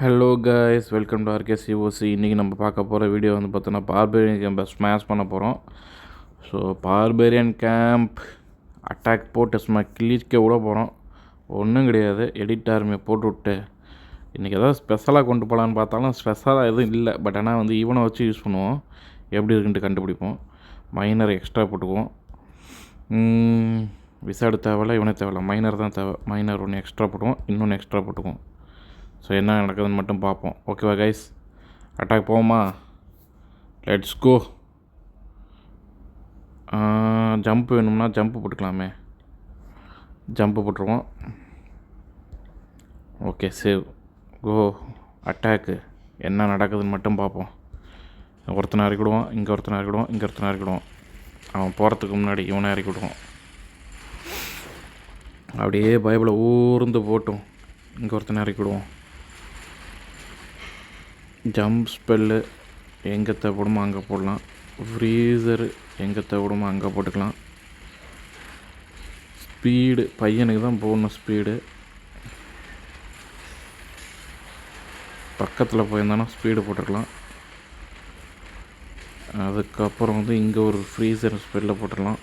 Hello guys, welcome to RKCOC. இன்றைக்கி நம்ம பார்க்க போகிற வீடியோ வந்து பார்த்தோன்னா பார்பேரியன் கேம்பை ஸ்மாஷ் பண்ண போகிறோம். ஸோ பார்பேரியன் கேம்ப் அட்டாக் போட்டு சும்மா கிழிக்க விட போகிறோம். ஒன்றும் கிடையாது, எடிட் ஆர்மியை போட்டு விட்டு இன்றைக்கி எதாவது ஸ்பெஷலாக கொண்டு போகலான்னு பார்த்தாலும் ஸ்பெஷலாக எதுவும் இல்லை. பட் ஆனால் வந்து இவனை வச்சு யூஸ் பண்ணுவோம், எப்படி இருக்குன்ட்டு கண்டுபிடிப்போம். மைனர் எக்ஸ்ட்ரா போட்டுக்குவோம். விசாடு தேவையில்ல, இவனே தேவையில்ல, மைனர் தான் தேவை. மைனர் ஒன்று எக்ஸ்ட்ரா போட்டுவோம், இன்னொன்று எக்ஸ்ட்ரா போட்டுக்குவோம். ஸோ என்ன நடக்குதுன்னு மட்டும் பார்ப்போம். ஓகேவா கைஸ், அட்டாக் போவோமா? Let's go. ஜம்ப் வேணும்னா ஜம்ப்பு போட்டுக்கலாமே, ஜம்ப்பு போட்டுருவோம். Okay, save, go, attack. என்ன நடக்குதுன்னு மட்டும் பார்ப்போம். ஒருத்தனை இறக்கிடுவோம், இங்கே ஒருத்தனை இறக்கிடுவோம், இங்கே ஒருத்தனை இறக்கிடுவோம். அவன் போகிறதுக்கு முன்னாடி இவனை இறக்கி விடுவோம். அப்படியே பைபிளை ஊர்ந்து போட்டும் இங்கே ஒருத்தனை இறக்கி விடுவோம். ஜம்ப் ஸ்பெல்லு எங்கே தேவைப்படுமோ அங்கே போடலாம். ஃப்ரீசரு எங்கே தேவைப்படுமோ அங்கே போட்டுக்கலாம். ஸ்பீடு பையனுக்கு தான் போடணும். ஸ்பீடு பக்கத்தில் போயிருந்தானா ஸ்பீடு போட்டுக்கலாம். அதுக்கப்புறம் வந்து இங்கே ஒரு ஃப்ரீசர் ஸ்பெல்லில் போட்டுடலாம்.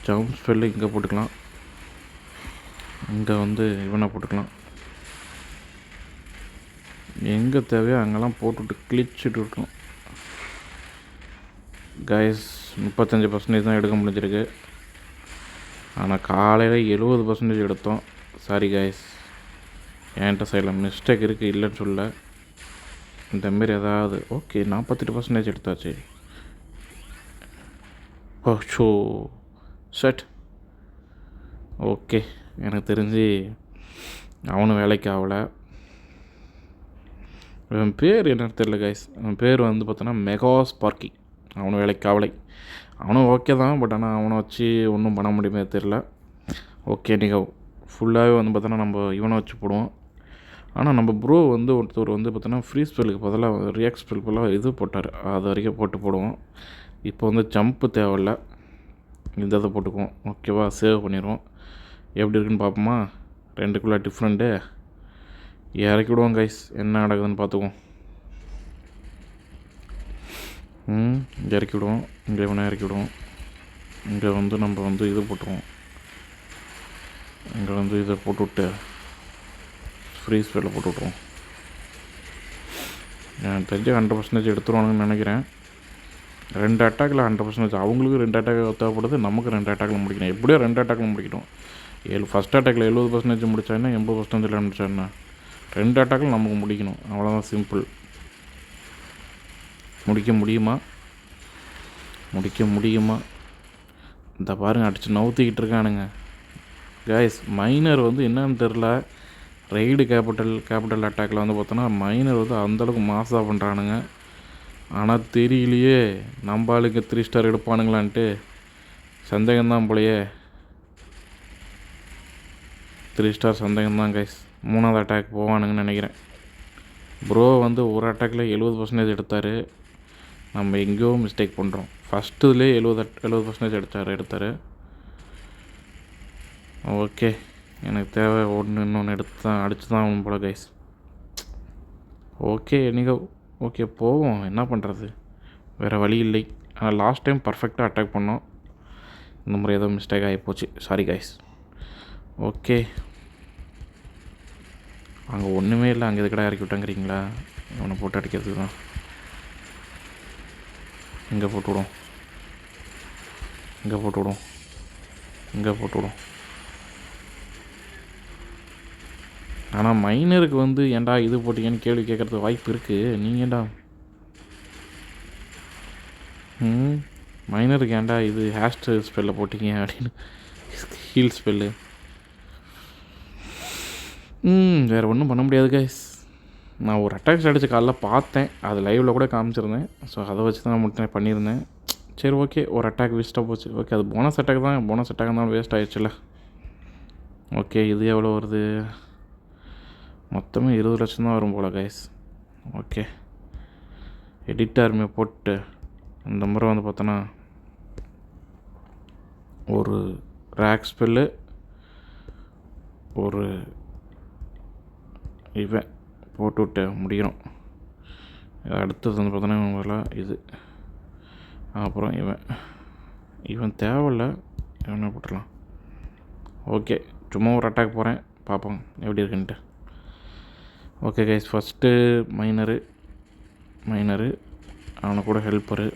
ஜம்ப் ஸ்பெல்லு இங்கே போட்டுக்கலாம். இங்கே வந்து இவனை போட்டுக்கலாம். எங்கே தேவையோ அங்கெல்லாம் போட்டுவிட்டு கிழிச்சிட்டு இருக்கணும். கைஸ் 35% தான் எடுக்க முடிஞ்சிருக்கு. ஆனால் காலையில் 70% எடுத்தோம். சாரி கைஸ், என்கிட்ட சைடில் மிஸ்டேக் இருக்குது, இல்லைன்னு சொல்ல. இந்தமாரி ஏதாவது ஓகே 48% எடுத்தாச்சு. ஓ ஷோ செட். ஓகே, எனக்கு தெரிஞ்சு அவனும் வேலைக்கு ஆகலை. இவன் பேர் என்னன்னு தெரியல கைஸ். அவன் பேர் வந்து பார்த்தோன்னா மெகா ஸ்பார்க்கி. அவனும் வேலைக்கு ஆகலை. அவனும் ஓகே தான், பட் ஆனால் அவனை வச்சு ஒன்றும் பண்ண முடியுமே தெரில. ஓகே, நீங்கள் ஃபுல்லாகவே வந்து பார்த்தோன்னா நம்ம இவனை வச்சு போடுவோம். ஆனால் நம்ம ப்ரோ வந்து ஒருத்தர் வந்து பார்த்தோன்னா ஃப்ரீ ஸ்பெல்லுக்கு பதிலாக ரியாக்ட் ஸ்பெல் பதிலாக இது போட்டார். அது வரைக்கும் போட்டு போடுவோம். இப்போ வந்து ஜம்ப்பு தேவையில்ல, இந்த இதை போட்டுக்குவோம். ஓகேவா, சேவ் பண்ணிடுவோம். எப்படி இருக்குன்னு பார்ப்போமா? ரெண்டுக்குள்ளே டிஃப்ரெண்ட்டு இறக்கி விடுவோம் கைஸ். என்ன நடக்குதுன்னு பார்த்துக்குவோம். இறக்கி விடுவோம். இங்கே இவனை இறக்கி விடுவோம். இங்கே வந்து நம்ம வந்து இது போட்டுருவோம். இங்கே வந்து இதை போட்டுவிட்டு ஃப்ரீ ஸ்பெல்லில் போட்டு விட்ருவோம். எனக்கு தெரிஞ்சு 100% எடுத்துருவானுங்கன்னு நினைக்கிறேன். 2 அட்டாக்கில் 100%. அவங்களுக்கு 2 அட்டாக் தேவைப்படுது, நமக்கு 2 அட்டாக்கில் முடிக்கணும். எப்படியோ 2 அட்டாக்கில் முடிக்கணும். ஃபஸ்ட் அட்டாக்கில் 70% முடித்தாங்கன்னா 80% முடிச்சாருன்னா 2 அட்டாக்கில் நமக்கு முடிக்கணும். அவ்வளோதான், சிம்பிள். முடிக்க முடியுமா? இந்த பாருங்க, அடித்து நவுத்திக்கிட்டு இருக்கானுங்க கைஸ். மைனர் வந்து என்னன்னு தெரில, ரைடு கேபிட்டல் அட்டாக்கில் வந்து பார்த்தோன்னா மைனர் வந்து அந்தளவுக்கு மாசாக பண்ணுறானுங்க. ஆனால் தெரியலையே நம்ம ஆளுக்கு 3 ஸ்டார் எடுப்பானுங்களான்ட்டு சந்தேகம்தான் போலையே. 3 ஸ்டார் சந்தேகம்தான் கைஸ். 3வது அட்டாக் போவானுங்கன்னு நினைக்கிறேன். ப்ரோ வந்து ஒரு அட்டாக்கில் 70% எடுத்தார். நம்ம எங்கேயோ மிஸ்டேக் பண்ணுறோம். ஃபஸ்ட்டுலேயே 70% எடுத்தார். ஓகே, எனக்கு தேவை இன்னொன்று அடித்து தான் ஆகணும் போல கைஸ். ஓகே, நீங்கள் ஓகே போவோம். என்ன பண்ணுறது, வேறு வழி இல்லை. ஆனால் லாஸ்ட் டைம் பர்ஃபெக்டாக அட்டாக் பண்ணோம். இந்த முறை ஏதோ மிஸ்டேக் ஆகிப்போச்சு, சாரி கைஸ். ஓகே, அங்கே ஒன்றுமே இல்லை. அங்கே எதுக்கடா இறக்கி விட்டாங்கிறீங்களா? இவனை போட்டு அடிக்கிறதுக்கு தான். இங்கே போட்டு விடும். ஆனால் மைனருக்கு வந்து ஏன்டா இது போட்டிங்கன்னு கேள்வி கேட்குறதுக்கு வாய்ப்பு இருக்குது. நீங்கள் ஏன்டா மைனருக்கு ஏன்டா இது ஹேஷ்ட் ஸ்பெல்லில் போட்டிங்க அப்படின்னு, ஹீல் ஸ்பெல்லு. வேறு ஒன்றும் பண்ண முடியாது கைஸ். நான் ஒரு அட்டாக்ஸ் அடித்து காலைல பார்த்தேன், அது லைவில் கூட காமிச்சிருந்தேன். ஸோ அதை வச்சு தான் நான் பண்ணியிருந்தேன். சரி ஓகே, ஒரு அட்டாக் வேஸ்ட்டாக போச்சு. ஓகே, அது போனஸ் அட்டாக் தான் வேஸ்ட் ஆகிடுச்சுல. ஓகே, இது எவ்வளோ வருது? மொத்தமே 20 லட்சம் தான் வரும் போல் கைஸ். ஓகே, எடிட் ஆர்மியை போட்டு இந்த முறை வந்து பார்த்தோன்னா ஒரு ரேக் ஸ்பெல்லு, ஒரு இவன் போட்டு விட்டு முடிகிறோம். அடுத்தது வந்து பார்த்தோன்னா இது, அப்புறம் இவன் தேவையில்ல, இவனை போட்டுடலாம். ஓகே, சும்மா ஒரு அட்டாக் போகிறேன், பார்ப்போம் எப்படி இருக்குன்ட்டு. ஓகே கைஸ், ஃபஸ்ட்டு மைனரு அவனை கூட ஹெல்ப்பரு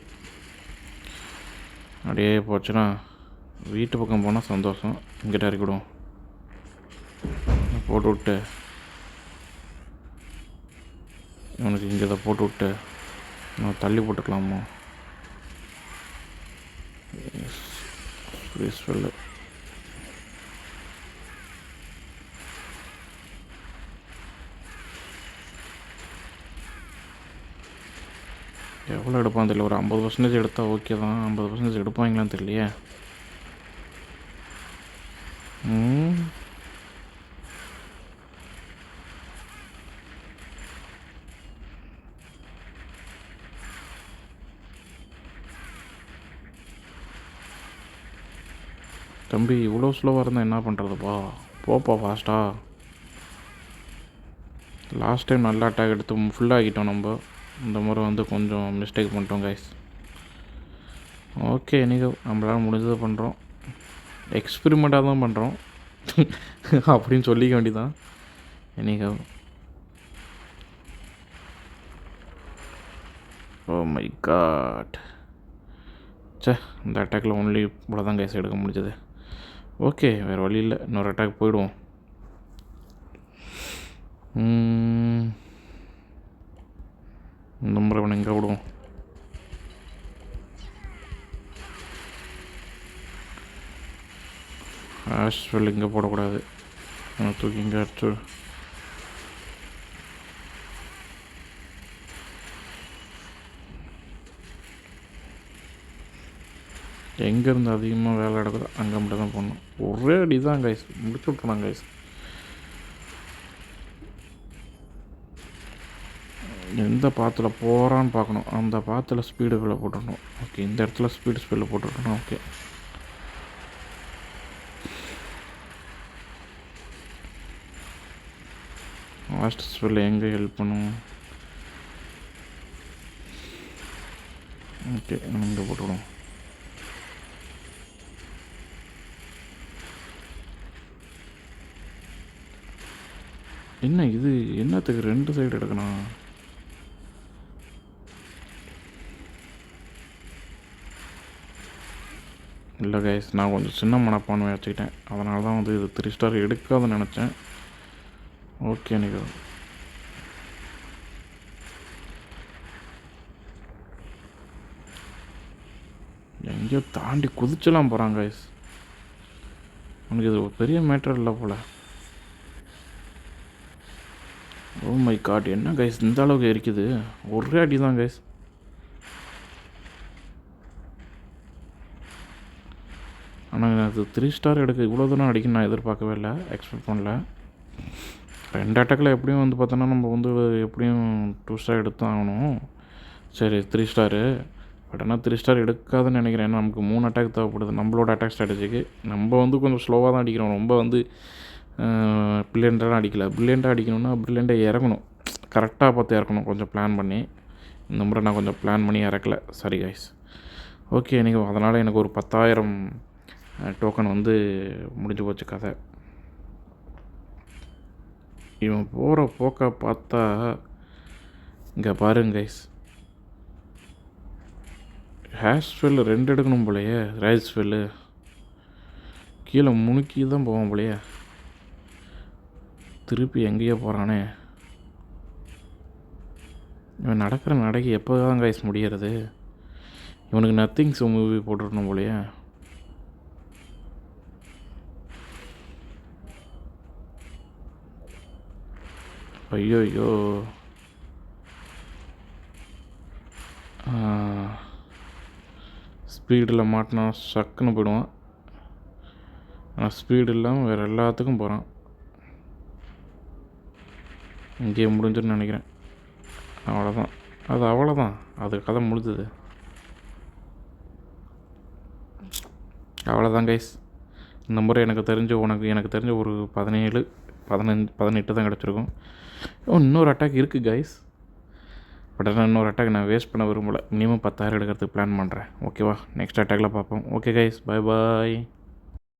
அப்படியே போச்சுன்னா வீட்டு பக்கம் போனால் சந்தோஷம். இங்கிட்ட இறக்கிவிடுவோம், போட்டு விட்டு இவனுக்கு இங்கே இதை போட்டு விட்டு நான் தள்ளி போட்டுக்கலாமா? சொல்லு. எவ்வளோ எடுப்பான்னு தெரியல, ஒரு 50% எடுத்தால் ஓகே தான். 50% எடுப்பாங்களான்னு தெரியலையே. தம்பி இவ்வளோ ஸ்லோவாக இருந்தால் என்ன பண்ணுறதுப்பா? போப்பா ஃபாஸ்ட்டாக. லாஸ்ட் டைம் நல்லா அட்டாக் எடுத்து ஃபுல்லாக ஆகிட்டோம் நம்ம. இந்த முறை வந்து கொஞ்சம் மிஸ்டேக் பண்ணிட்டோம் கைஸ். ஓகே, நீங்கள் நம்மளால் முடிஞ்சதை பண்ணுறோம், எக்ஸ்பிரிமெண்ட்டாக தான் பண்ணுறோம் அப்படின்னு சொல்லிக்க வேண்டியதான். நீங்கள் ஓ மை காட், இந்த அட்டாக்கில் ஒன்லி இவ்வளோ தான் கைஸ் எடுக்க முடிஞ்சது. ஓகே, வேறு வழி இல்லை, இன்னொரு அட்டாக் போயிடுவோம். இந்த முறை இவனை எங்கே விடுவோம்? ஆஷ்வெல் இங்கே போடக்கூடாது, தூக்கி இங்கே அடிச்சு. எங்கேருந்து அதிகமாக வேலை எடுக்குதோ அங்கே மட்டும் தான் போடணும். ஒரே அடி தான் கைஸ், முடிச்சு விட்ருணும் கைஸ். எந்த பாத்தில் போகிறான்னு பார்க்கணும், அந்த பாத்தில் ஸ்பீடுகளை போட்டுடணும். ஓகே, இந்த இடத்துல ஸ்பீடில் போட்டுருக்கணும். ஓகே, லாஸ்ட் ஸ்பெல்ல எங்கே ஹெல்ப் பண்ணுவோம்? ஓகே, இங்கே போட்டுவிடுவோம். என்ன இது, என்னத்துக்கு 2 சைடு எடுக்கணும்? இல்லை கைஸ், நான் கொஞ்சம் சின்ன மனப்பான்மை வச்சுக்கிட்டேன், அதனால தான் வந்து இது 3 ஸ்டார் எடுக்காதுன்னு நினச்சேன். ஓகே, நீங்கள் எங்கேயோ தாண்டி குதிச்செல்லாம் போகிறாங்க கைஸ். உனக்கு இது ஒரு பெரிய மேட்டர் இல்லை போல். ஓ மை காட், என்ன கைஸ் இந்த அளவுக்கு இருக்குது? ஒரே அடி தான் கைஸ். ஆனால் அது 3 ஸ்டார் எடுக்க இவ்வளோ தூரம் அடிக்கணும் நான் எதிர்பார்க்கவே இல்லை, எக்ஸ்பெக்ட் பண்ணல. 2 அட்டாக்கில் எப்படியும் வந்து பார்த்தோன்னா நம்ம வந்து எப்படியும் 2 ஸ்டார் எடுத்து ஆகணும். சரி 3 ஸ்டாரு, பட் ஆனால் 3 ஸ்டார் எடுக்காதுன்னு நினைக்கிறேன். ஏன்னா நமக்கு 3 அட்டாக் தேவைப்படுது நம்மளோட அட்டாக் ஸ்ட்ராட்டஜிக்கு. நம்ம வந்து கொஞ்சம் ஸ்லோவாக தான் அடிக்கிறோம், ரொம்ப வந்து பிரில்லியண்ட்டாக அடிக்கல. பிரில்லியண்ட்டாக அடிக்கணும்னா பிரில்லியண்ட்டாக இறக்கணும், கரெக்டாக பார்த்து இறக்கணும், கொஞ்சம் பிளான் பண்ணி. இந்த முறை நான் கொஞ்சம் பிளான் பண்ணி இறக்கல, சாரி கைஸ். ஓகே, நீங்கள் அதனால் எனக்கு ஒரு 10,000 டோக்கன் வந்து முடிஞ்சு போச்சு கதை. இவன் போகிற போக்கை பார்த்தா இங்கே பாருங்க கைஸ், ஹேஷ்வெல் 2 எடுக்கணும் போலையே. ரைஸ்வெல்லு கீழே முணுக்கி தான் போவான் போலையே. திருப்பி எங்கேயோ போகிறானே இவன். நடக்கிற நடக்கி எப்போ தான் கைஸ் முடிகிறது? இவனுக்கு நத்திங்ஸ் மூவி போட்டுருக்கணும் போலையே. ஐயோ, ஸ்பீடில் மாட்டினா சக்குன்னு போயிடுவான். ஆனால் ஸ்பீடு இல்லாமல் வேறு எல்லாத்துக்கும் போகிறான். இங்கேயே முடிஞ்சுன்னு நினைக்கிறேன். அவ்வளோதான், அவ்வளோதான், அது கதை முடிஞ்சுது. அவ்வளோதான் கைஸ். இந்த முறை எனக்கு தெரிஞ்ச ஒரு 17, 15, 18 தான் கிடச்சிருக்கும். இன்னொரு அட்டாக் இருக்குது கைஸ். பட் ஆனால் இன்னொரு அட்டாக் நான் வேஸ்ட் பண்ண விரும்பலை. மினிமம் 10,000 எடுக்கிறதுக்கு பிளான் பண்ணுறேன். ஓகேவா, நெக்ஸ்ட் அட்டாக்ல பார்ப்போம். Okay guys, bye bye.